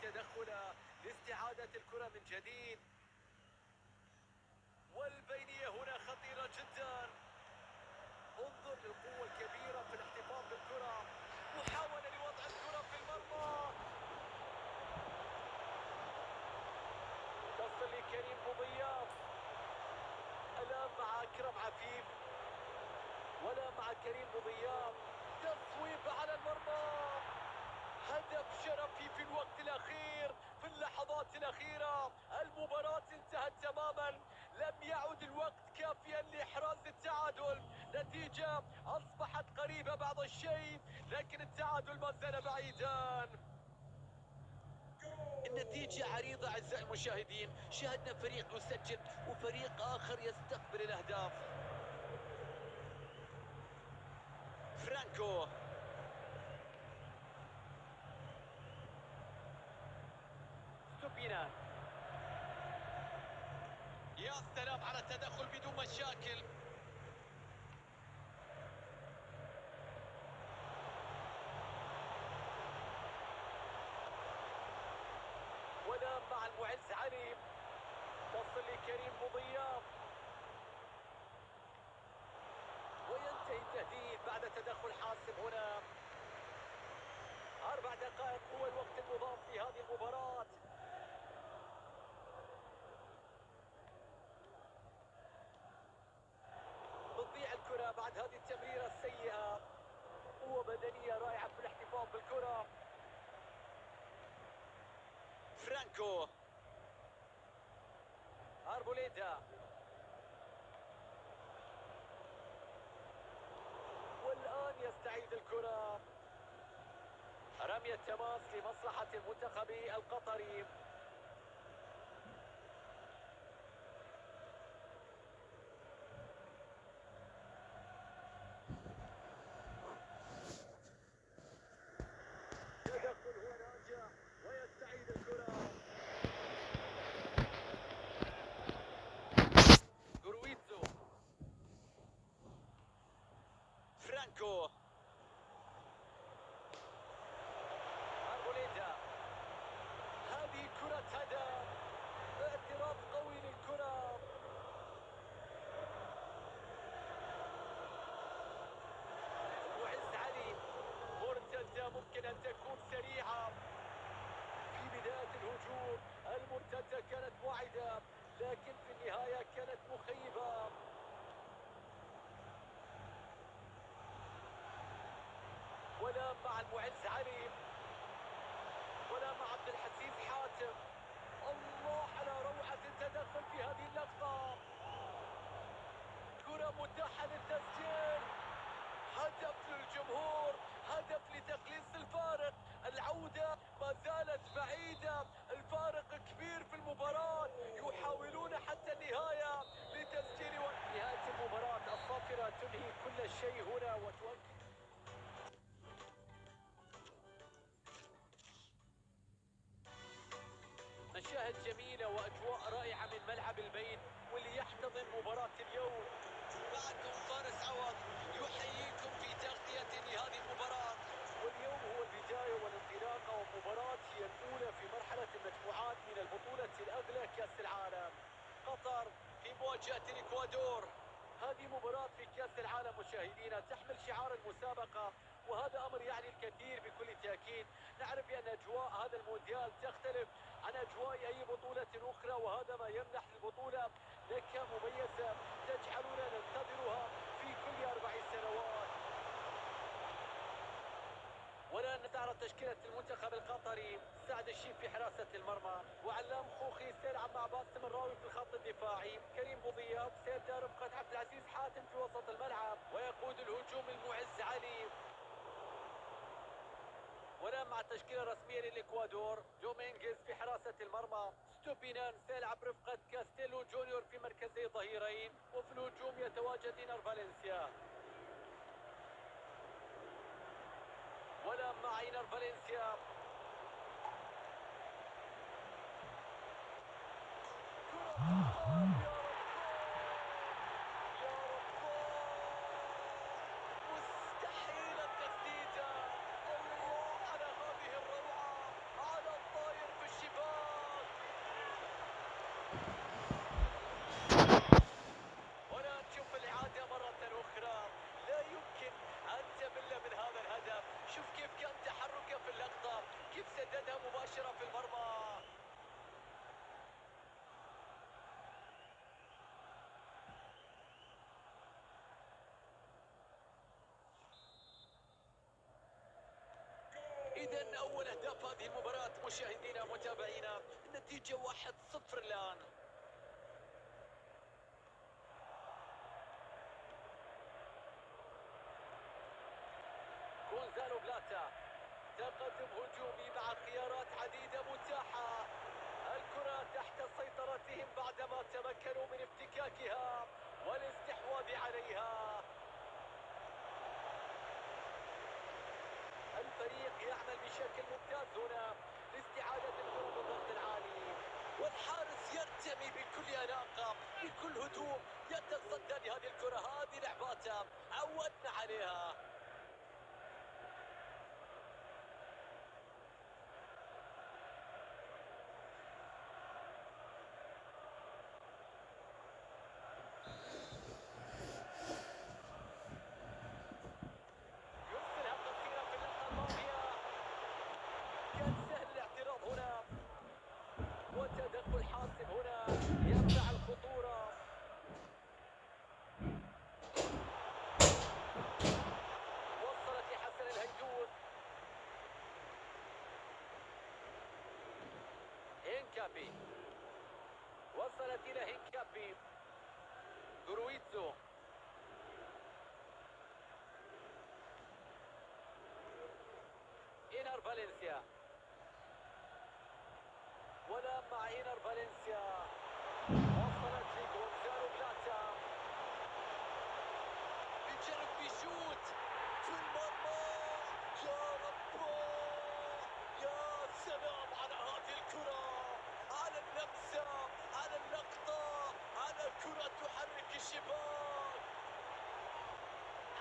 تدخله لاستعادة الكرة من جديد. والبينية هنا خطيرة جدا. انظر للقوة الكبيرة في الاحتفاظ بالكرة. محاولة لوضع الكرة في المرمى. تصل لكريم بوضياف. الآن مع أكرم عفيف. ولا مع كريم بوضياف. تصويب على المرمى. هدف شرفي في الوقت الأخير، في اللحظات الأخيرة. المباراة انتهت تماما، لم يعد الوقت كافيا لإحراز التعادل. نتيجة أصبحت قريبة بعض الشيء، لكن التعادل ما زال بعيدا. النتيجة عريضة أعزائي المشاهدين، شاهدنا فريق يسجل وفريق آخر يستقبل الأهداف. فرانكو، ستوبينان. يا سلام على التدخل بدون مشاكل. ولا مع المعز علي. تصل لكريم بوضياف. وينتهي التهديد بعد تدخل حاسم هنا. 4 دقائق هو الوقت المضاف في هذه المباراة. تضيع الكرة بعد هذه التمريرة السيئة. قوة بدنية رائعة في الاحتفاظ بالكرة. فرانكو، أربوليتا. والآن يستعيد الكرة. رمية تماس لمصلحة المنتخب القطري. تدخل هو ناجح ويستعيد الكرة. جورويتسو. فرانكو. أربوليتا. هذه كرة هدف. اعتراض قوي للكرة. المعز علي. مرتدة ممكن أن تكون سريعة. في بداية الهجوم المرتدة كانت واعدة، لكن في النهاية كانت مخيبة. ولا مع المعز علي. ولا مع عبد الحسيس حاتم. الله على روعة التدخل في هذه اللقطة. كرة متاحة للتسجيل. هدف للجمهور، هدف لتقليص الفارق. العودة ما زالت بعيدة، الفارق كبير في المباراة. يحاولون حتى النهاية لتسجيل نهاية المباراة الصافرة تنهي كل شيء هنا وتؤكد. مشاهد جميلة وأجواء رائعة من ملعب البيت واللي يحتضن مباراة اليوم. معكم فارس عوض يحييكم في تغطية لهذه المباراة. واليوم هو البداية والانطلاقة، ومباراة هي الأولى في مرحلة المجموعات من البطولة الأغلى كأس العالم. قطر في مواجهة الإكوادور. هذه مباراة في كأس العالم مشاهدينا تحمل شعار المسابقة، وهذا أمر يعني الكثير بكل تأكيد. نعرف بأن أجواء هذا المونديال تختلف عن أجواء أي بطولة أخرى، وهذا ما يمنح البطولة نكهة مميزة تجعلنا ننتظرها في كل 4 سنوات. والآن نتعرض تشكيلة المنتخب القطري. سعد الشيب في حراسة المرمى، وعلام خوخي سيلعب مع باسم الراوي في الخط الدفاعي. كريم بوضياف سيبدأ رفقة عبد العزيز حاتم في وسط الملعب، ويقود الهجوم المعز علي. والآن مع التشكيلة الرسمية للإكوادور، دومينغيز في حراسة المرمى. ستوبينان سيلعب رفقة كاستيلو جونيور في مركزي ظهيرين، وفي الهجوم يتواجد إنر فالنسيا. ولا مع إنر فالنسيا. مستحيل التسديدة. الله على هذه الروعة، على الطاير إذا أول أهداف هذه المباراة مشاهدينا متابعينا، النتيجة 1-0 الآن. غونزالو بلاتا، تقدم هجومي مع خيارات عديدة متاحة. الكرة تحت سيطرتهم بعدما تمكنوا من افتكاكها والاستحواذ عليها. الفريق يعمل بشكل ممتاز هنا لاستعادة الكرة بالضغط العالي، والحارس يرتمي بكل أناقة بكل هدوء يتصدى لهذه الكرة. هذه لعباته عودنا عليها. وتدخل حاسم هنا يمنع الخطورة. وصلت لحسن الهيدود. هينكابي، وصلت إلى هينكابي. جرويتزو، إنر فالنسيا، ولا مع إنر فالنسيا. وصلت لغونزالو بلاتا، بيجرب بيشوت في المرمى. يا رب، يا سلام على هذه الكرة، على اللمسة، على اللقطة، على كرة تحرك الشباك.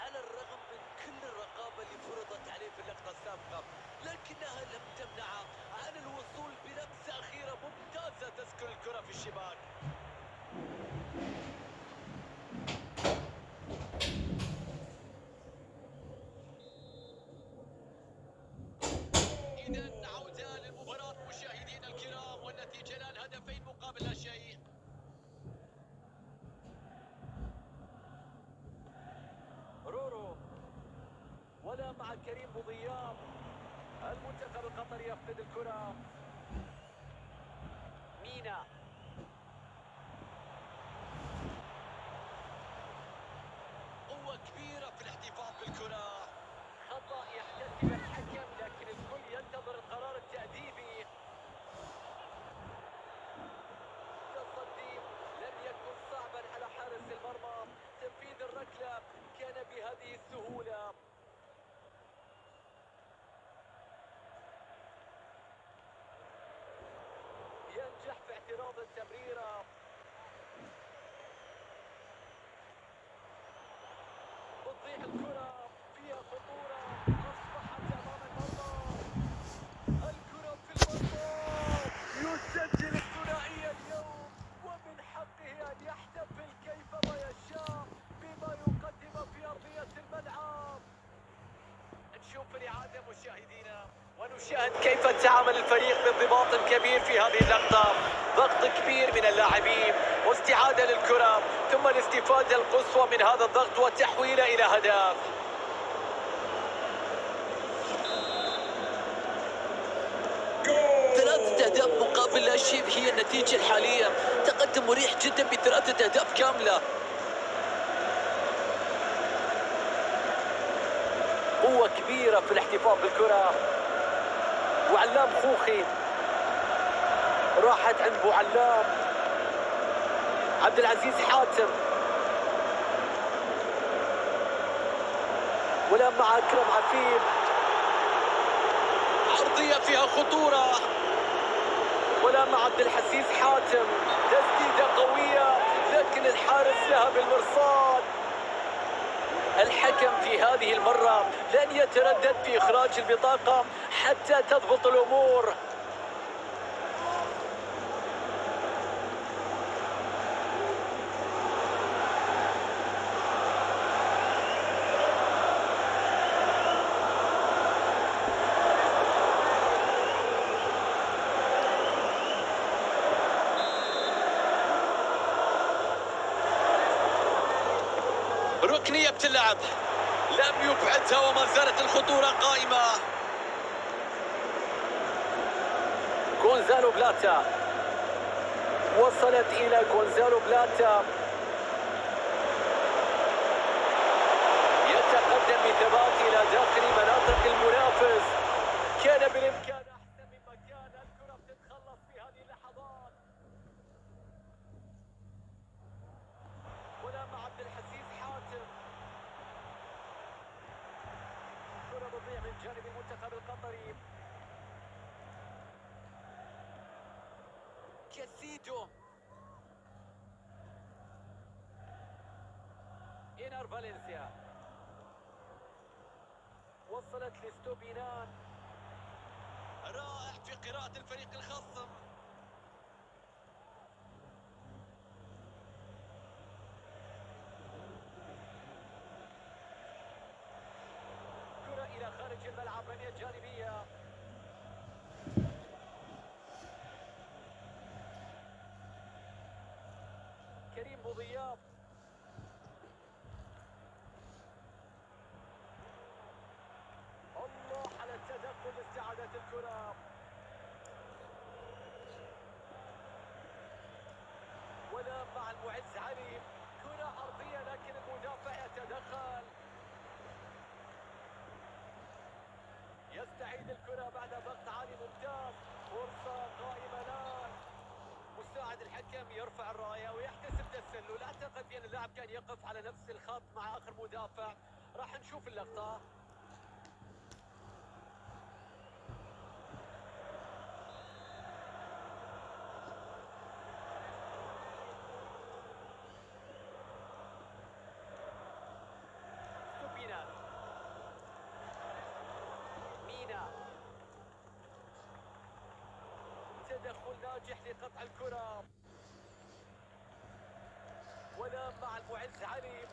على الرغم من كل الرقابة اللي فرضت عليه في اللقطة السابقة، لكنها لم تمنعه عن الوصول بلمسة أخيرة ممتازة تسكن الكرة في الشباك. إذن عودة للمباراة مشاهدينا الكرام، والنتيجة الآن 2 مقابل لا شيء. رورو، ولا مع كريم بوضياب. المنتخب القطري يفقد الكرة. مينا، قوة كبيرة في الاحتفاظ بالكرة. خطأ يحتسب الحكم، لكن الكل ينتظر القرار التأديبي. التصدي لم يكن صعبا على حارس المرمى، تنفيذ الركلة كان بهذه السهولة. ينجح في اعتراض التمريرة. بتضيع الكرة، فيها خطورة، أصبحت أمام المرمى. الكرة في المرمى، يسجل الثنائية اليوم، ومن حقه أن يحتفل كيفما يشاء بما يقدم في أرضية الملعب. نشوف الإعادة مشاهدينا ونشاهد كيف تعامل الفريق بانضباط كبير في هذه اللقطة. ضغط كبير من اللاعبين واستعادة للكرة، ثم الاستفادة القصوى من هذا الضغط وتحويله إلى هدف. ثلاثة أهداف مقابل لا شيء هي النتيجة الحالية. تقدم مريح جدا ب3 أهداف كاملة. قوة كبيرة في الاحتفاظ بالكرة. وعلام خوخي، راحت عند بوعلام. عبد العزيز حاتم، ولا مع أكرم عفيف. عرضية فيها خطورة، ولا مع عبد الحسيس حاتم. تسديدة قوية، لكن الحارس لها بالمرصاد. الحكم في هذه المرة لن يتردد في إخراج البطاقة حتى تضبط الأمور. ركنية بتلعب، لم يبعدها وما زالت الخطورة قائمة. غونزالو بلاتا، وصلت إلى غونزالو بلاتا، يتقدم بثبات إلى داخل مناطق المنافس. كان بالإمكان أحسن مما كان. الكرة بتتخلص في هذه اللحظات. ولا مع عبد الحسيس حاتم. كرة بتضيع من جانب المنتخب القطري. كاسيدو، إنر فالنسيا، وصلت لستوبينان. رائع في قراءة الفريق الخصم. كرة إلى خارج الملعب، رمية جانبية. كريم بوضياف، الله على التدخل لاستعادة الكرة. ولا مع المعز علي. كرة أرضية لكن المدافع يتدخل. يستعيد الكرة بعد ضغط عالي ممتاز. فرصة قائمة الآن. مساعد الحكم يرفع الراية ويحتسب تسلل. أعتقد بأن اللاعب كان يقف على نفس الخط مع آخر مدافع. راح نشوف اللقطة. ستوبينان، مينا، تدخل ناجح لقطع الكرة. ولا مع المعز علي.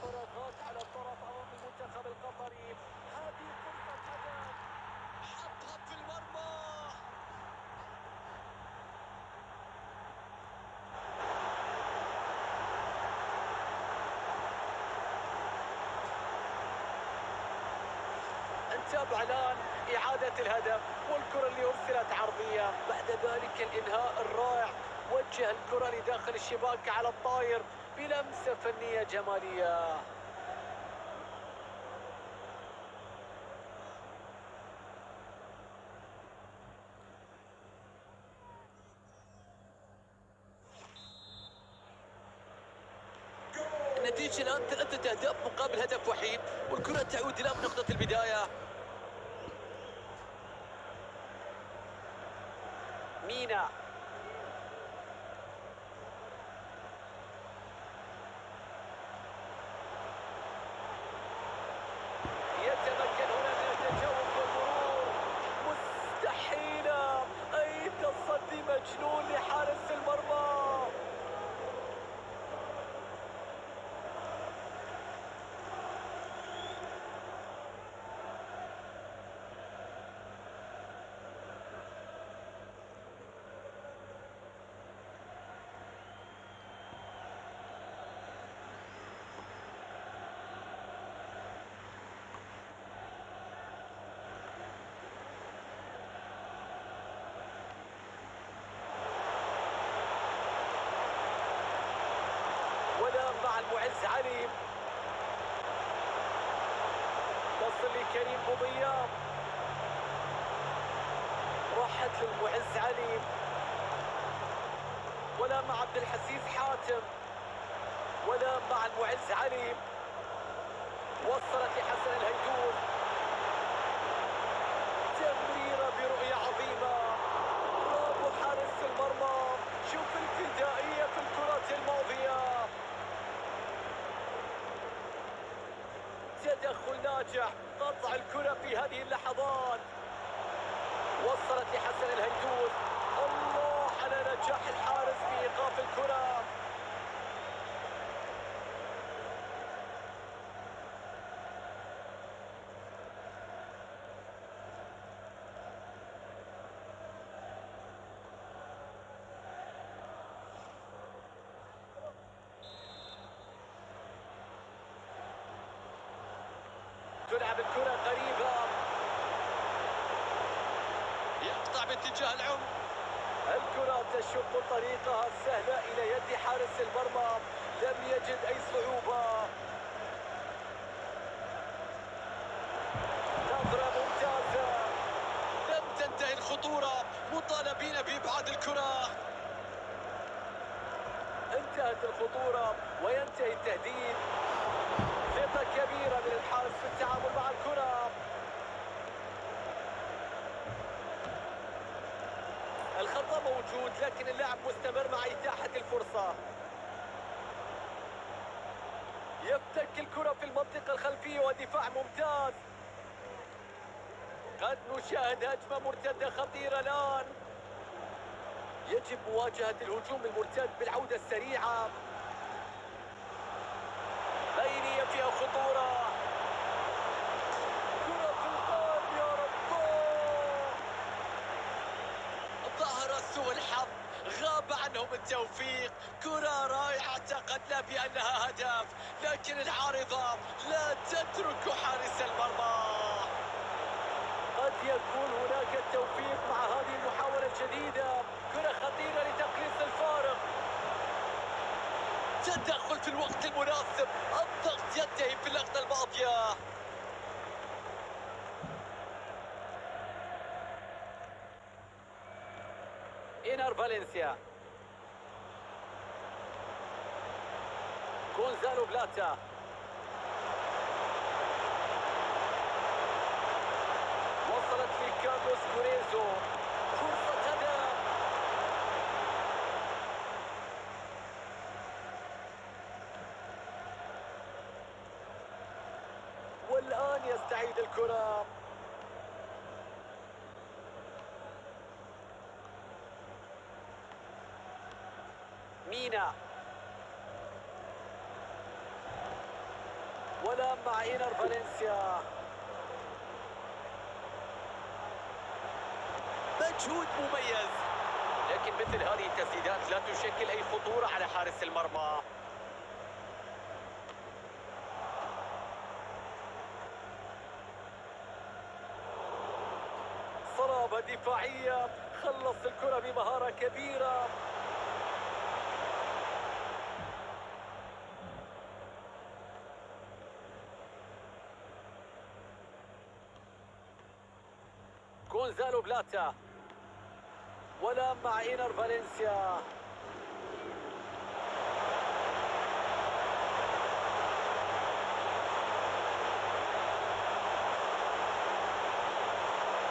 فراغات على الطرف امام المنتخب القطري. هذه فرصة هدف. حطها في المرمى. نتابع الآن إعادة الهدف، والكرة اللي أرسلت عرضية. بعد ذلك الإنهاء الرائع. وجه الكرة لداخل الشباك على الطاير بلمسة فنية جمالية. النتيجة الآن 3 أهداف مقابل هدف وحيد، والكرة تعود إلى نقطة البداية. مينا، يتمكن هنا من التجاوز والمرور. مستحيلة. أي تصدي مجنون لحارس المرمى. ولا مع المعز علي. تصل لكريم بوضياف. راحت للمعز علي. ولا مع عبد الحسيس حاتم. ولا مع المعز علي. وصلت لحسن الهيدوس. تمريرة برؤية عظيمة. برافو حارس المرمى. شوف الفدائية في الكرة الماضية. تدخل ناجح. قطع الكرة في هذه اللحظات. وصلت لحسن الهيدوس. الله على نجاح الحارس في إيقاف الكرة. تلعب الكرة قريبة. يقطع باتجاه العمق. الكرة تشق طريقها السهلة إلى يد حارس المرمى، لم يجد أي صعوبة. نظرة ممتازة. لم تنتهي الخطورة، مطالبين بإبعاد الكرة. انتهت الخطورة وينتهي التهديد. ثقة كبيرة من الحارس في التعامل مع الكرة. الخطأ موجود لكن اللاعب مستمر مع إتاحة الفرصة. يفتك الكرة في المنطقة الخلفية ودفاع ممتاز. قد نشاهد هجمة مرتدة خطيرة الآن. يجب مواجهة الهجوم المرتد بالعودة السريعة. بينية فيها خطورة. كرة في القلب يا رب. ظهر سوء الحظ، غاب عنهم التوفيق. كرة رائعة اعتقدنا بأنها هدف، لكن العارضة لا تترك حارس المرمى. قد يكون هناك التوفيق مع هذه المحاولة الجديدة. كرة خطيرة لتقليص الفارق. تدخل في الوقت المناسب، الضغط ينتهي في اللقطة الماضية. إينر فالنسيا. غونزالو بلاتا. وصلت لكارلوس كوريزو. فرصة هدف. والآن يستعيد الكرة. مينا. ولا مع إينر فالنسيا. مجهود مميز، لكن مثل هذه التسديدات لا تشكل أي خطورة على حارس المرمى. صلابة دفاعية، خلص الكرة بمهارة كبيرة. غونزالو بلاتا. ولا مع إينر فالنسيا.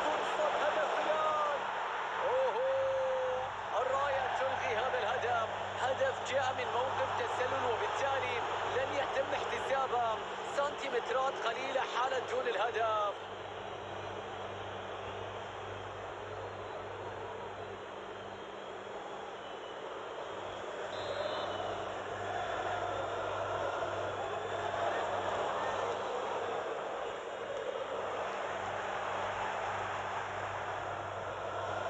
فرصة هدف الآن. الراية تلغي هذا الهدف. هدف جاء من موقف تسلل وبالتالي لن يتم احتسابه. سنتيمترات قليلة حالت دون الهدف.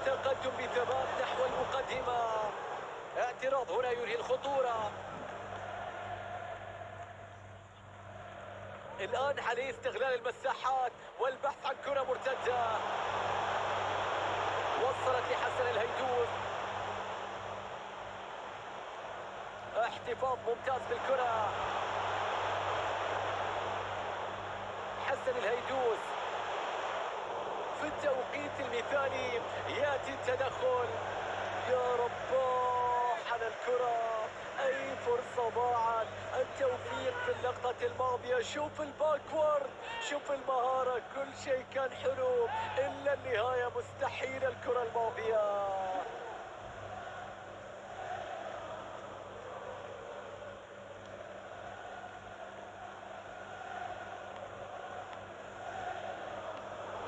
تقدم بثبات نحو المقدمة. اعتراض هنا ينهي الخطورة. الآن عليه استغلال المساحات والبحث عن كرة مرتدة. وصلت لحسن الهيدوس. احتفاظ ممتاز بالكرة. حسن الهيدوس. في التوقيت المثالي ياتي التدخل. يا رباه على الكرة. أي فرصة ضاعت. التوفيق في اللقطة الماضية. شوف الباكورد، شوف المهارة، كل شيء كان حلو إلا النهاية مستحيل. الكرة الماضية.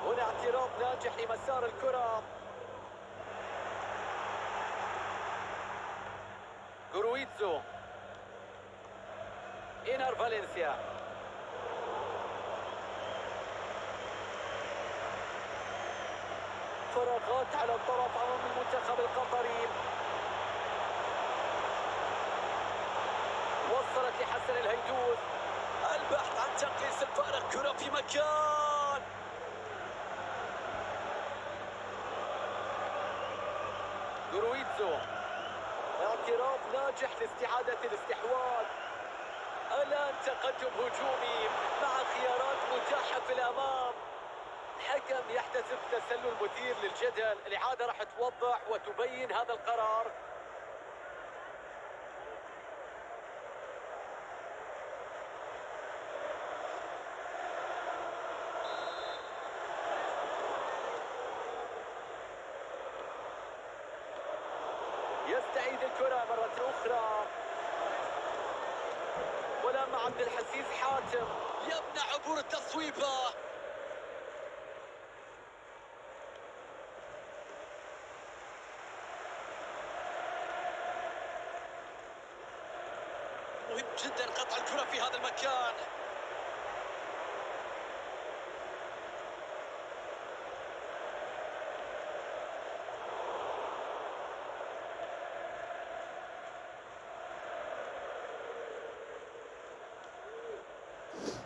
هنا اعتراض ناجح لمسار الكرة. جرويتزو. إينر فالنسيا. فراغات على الطرف أمام المنتخب القطري. وصلت لحسن الهيدوس. البحث عن تقليص الفارق، كرة في مكان. جرويتزو، اعتراض ناجح لاستعادة الاستحواذ. الآن تقدم هجومي مع خيارات متاحة في الأمام. الحكم يحتسب تسلل مثير للجدل، الإعادة راح توضح وتبين هذا القرار. يستعيد الكرة مرة أخرى، ولما عبد الحسيس حاتم يمنع عبور التصويبة. مهم جدا قطع الكرة في هذا المكان.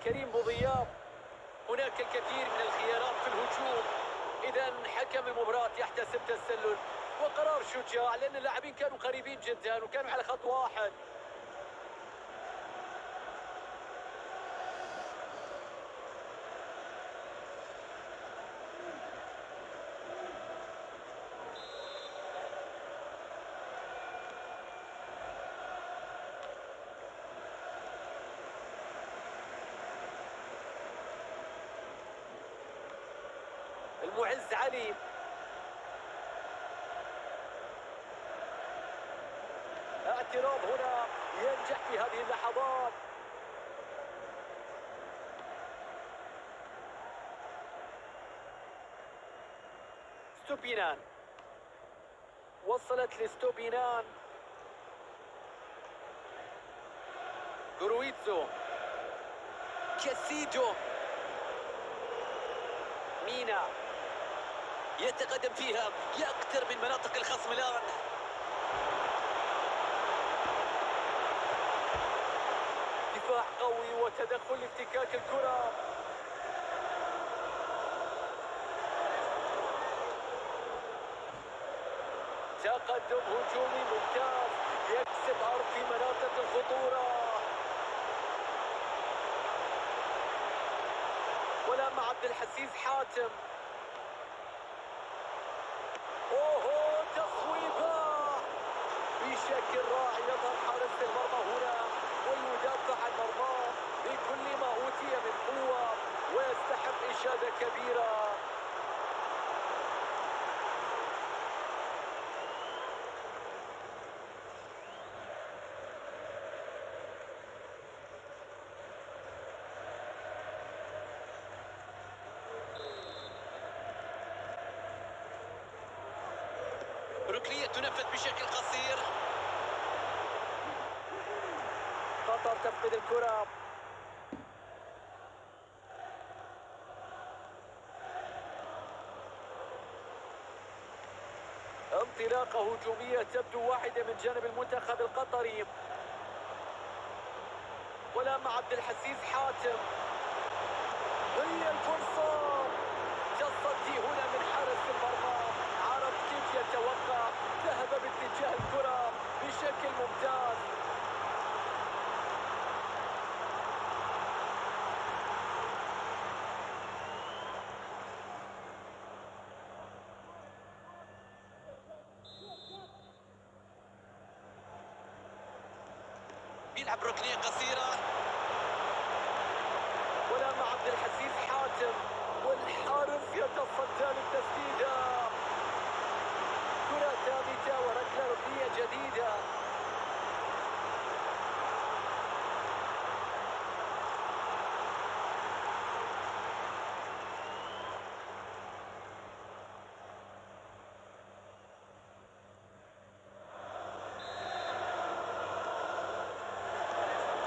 كريم بوضياب. هناك الكثير من الخيارات في الهجوم، إذا حكم المباراة يحتسب تسلل، وقرار شجاع لأن اللاعبين كانوا قريبين جدا وكانوا على خط واحد. المعز علي، اعتراض هنا ينجح في هذه اللحظات. ستوبينان، وصلت لستوبينان. جرويتزو، كاسيدو، مينا يتقدم فيها، يقترب من مناطق الخصم الآن. دفاع قوي وتدخل لافتكاك الكرة. تقدم هجومي ممتاز، يكسب أرض في مناطق الخطورة. ولا مع عبد الحسيس حاتم. اوه تصويبه بشكل رائع، يظهر حارس المرمى هنا ويدافع عن مرماه بكل ما اوتي من قوه ويستحق اشاده كبيره. ركنية تنفذ بشكل قصير. قطر تفقد الكرة. انطلاقة هجومية تبدو واحدة من جانب المنتخب القطري. ولا مع عبد الحسيس حاتم. هي الفرصة، تصدي هنا من حارس المرمى، عرف كيف يتوقع، ذهب باتجاه الكرة بشكل ممتاز. يلعب ركنية قصيرة. ولا مع عبد الحسيس حاتم، والحارس يتصدى للتسديدة. كرة ثابتة وركلة ركنية جديدة.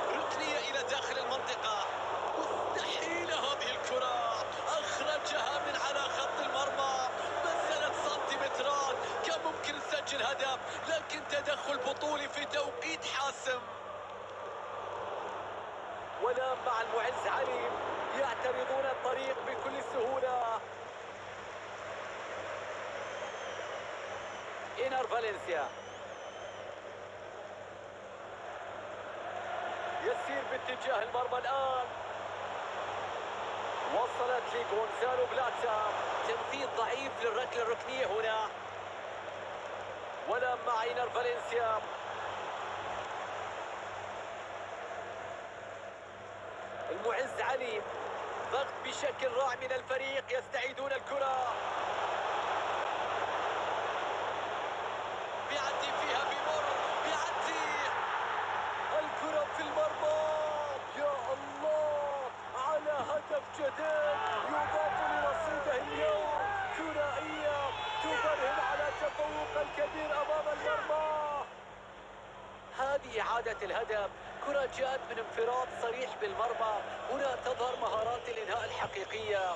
ركنية إلى داخل المنطقة. مستحيلة هذه الكرة، أخرجها من على خط المرمى، نزلت سنتيمترات، كان ممكن نسجل هدف، لكن تدخل بطولي في توقيت حاسم. ولا مع المعز علي، يعترضون الطريق بكل سهولة. إنر فالنسيا يسير باتجاه المرمى الآن، وصلت لغونزالو بلاتا. تنفيذ ضعيف للركلة الركنية هنا، ولا مع إنر فالنسيا. المعز علي، ضغط بشكل رائع من الفريق، يستعيدون الكرة. بيعدي فيها بمر، بيعدي الكرة في المرمى، يا الله على هدف جديد يضاف لرصيده اليوم. ثنائية تبرهن على تفوق الكبير أمام المرمى. هذه إعادة الهدف، كرة جاءت من انفراد صريح بالمرمى. هنا تظهر مهارات الإنهاء الحقيقية.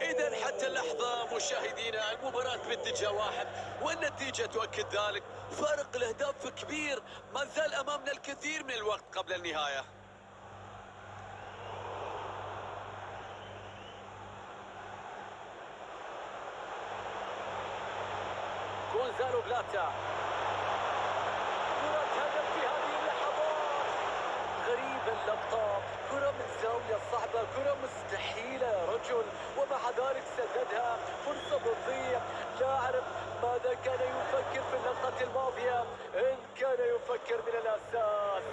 إذا حتى اللحظة مشاهدينا المباراة باتجاه واحد، والنتيجة تؤكد ذلك. فارق الأهداف كبير، ما زال أمامنا الكثير من الوقت قبل النهاية. غونزالو بلاتا، كرة هدف في هذه اللحظات. غريبة اللقطة، كرة من زاوية صعبة، كرة مستحيلة يا رجل، ومع ذلك سددها. فرصة بتضيع. لا أعرف ماذا كان يفكر في اللقطة الماضية، إن كان يفكر من الأساس.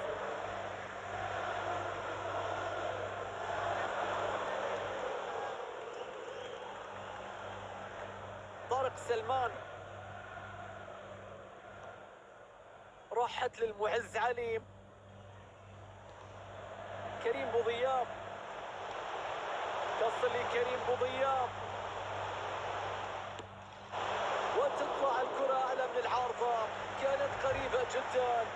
طارق سلمان، راحت للمعز علي. كريم بوضياف، تصل لكريم بوضياف، وتطلع الكرة أعلى من العارضة. كانت قريبة جدا.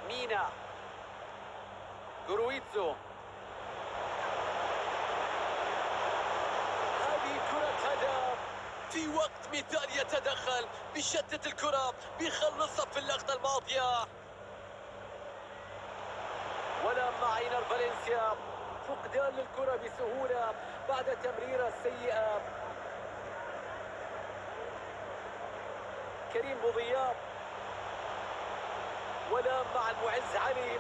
مينا، جرويتزو، هذه كرة هدف. في وقت مثالي يتدخل، بيشتت الكرة، بيخلصها في اللقطة الماضية. ولا مع إنر فالنسيا، فقدان للكرة بسهولة بعد تمريرة سيئة. كريم بوضياف، ولا مع المعز علي.